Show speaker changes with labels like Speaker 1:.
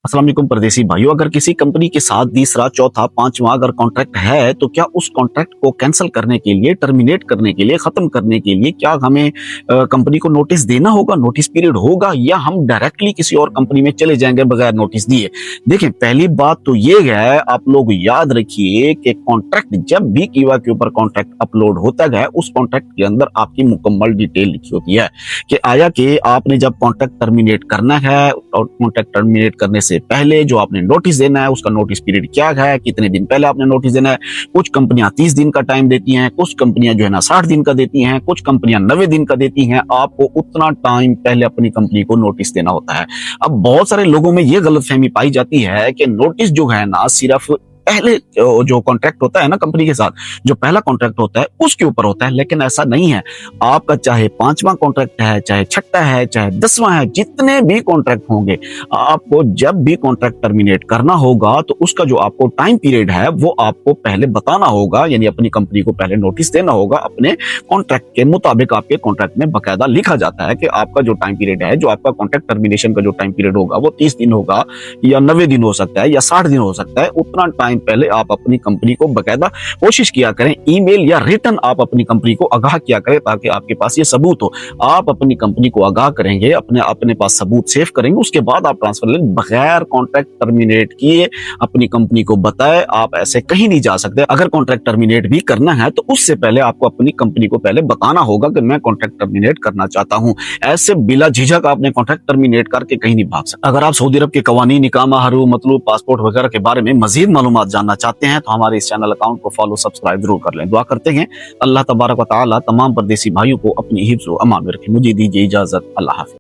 Speaker 1: अस्सलाम वालेकुम परदेसी भाइयों, अगर किसी कंपनी के साथ तीसरा, चौथा, पांचवा अगर कॉन्ट्रैक्ट है तो क्या उस कॉन्ट्रैक्ट को कैंसिल करने के लिए, टर्मिनेट करने के लिए, खत्म करने के लिए क्या हमें कंपनी को नोटिस देना होगा, नोटिस पीरियड होगा, या हम डायरेक्टली किसी और कंपनी में चले जाएंगे बगैर नोटिस दिए? देखें, पहली बात तो ये है, आप लोग याद रखिए कि कॉन्ट्रैक्ट जब भी कीवा के ऊपर कॉन्ट्रैक्ट अपलोड होता है, उस कॉन्ट्रैक्ट के अंदर आपकी मुकम्मल डिटेल लिखी होती है कि आया कि आपने जब कॉन्ट्रैक्ट टर्मिनेट करना है और कॉन्ट्रैक्ट टर्मिनेट करने से पहले जो आपने नोटिस देना है उसका नोटिस पीरियड क्या है, कितने दिन पहले आपने नोटिस देना है। कुछ कंपनियां 30 दिन का टाइम देती हैं, कुछ कंपनियां जो है ना 60 दिन का देती हैं, कुछ कंपनियां 90 दिन का देती हैं। आपको उतना टाइम पहले अपनी कंपनी को नोटिस देना होता है। अब बहुत सारे लोगों में ये गलतफहमी पाई जाती है कि नोटिस जो है ना सिर्फ पहले जो कॉन्ट्रैक्ट होता है ना कंपनी के साथ, जो पहला कॉन्ट्रैक्ट होता है उसके ऊपर होता है, लेकिन ऐसा नहीं है। आपका चाहे 5वां कॉन्ट्रैक्ट है, चाहे 6ठा है, चाहे 10वां है, जितने भी कॉन्ट्रैक्ट होंगे, आपको जब भी कॉन्ट्रैक्ट टर्मिनेट करना होगा तो उसका जो आपको टाइम पीरियड है वो आपको पहले बताना होगा, यानी अपनी कंपनी को पहले नोटिस देना होगा। अपने कॉन्ट्रैक्ट के मुताबिक आपके कॉन्ट्रैक्ट में बाकायदा लिखा जाता है कि आपका जो टाइम पीरियड है, जो आपका कॉन्ट्रैक्ट टर्मिनेशन का जो टाइम पीरियड होगा वो 30 दिन होगा या 90 दिन हो सकता है या 60 दिन हो सकता है। उतना टाइम पहले आप अपनी कंपनी को बकायदा कोशिश किया करें, ईमेल या रिटर्न आप अपनी कंपनी को आगाह किया करें, ताकि आपके पास ये सबूत हो। आप अपनी कंपनी को आगाह करेंगे, अपने पास सबूत सेव करेंगे, उसके बाद आप ट्रांसफर लेंगे। बगैर कॉन्ट्रैक्ट टर्मिनेट किए अपनी कंपनी को बताए आप ऐसे कहीं नहीं जा सकते। अगर कॉन्ट्रैक्ट टर्मिनेट भी करना है तो उससे पहले आपको अपनी कंपनी को पहले बताना होगा कि मैं कॉन्ट्रैक्ट टर्मिनेट करना चाहता हूं। ऐसे बिला झिझक आपने कॉन्ट्रैक्ट टर्मिनेट करके कहीं नहीं भाग सकते। अगर आप सऊदी अरब के कवानीन, इकामा, हरू, मतलब पासपोर्ट वगैरह के बारे में मजीद मालूमात जानना चाहते हैं तो हमारे इस चैनल अकाउंट को फॉलो, सब्सक्राइब जरूर कर लें। दुआ करते हैं अल्लाह तबारक व तआला तमाम परदेसी भाइयों को अपनी हिफ्ज़ व अमान में रखे। मुझे दीजिए इजाजत। अल्लाह हाफ़िज़।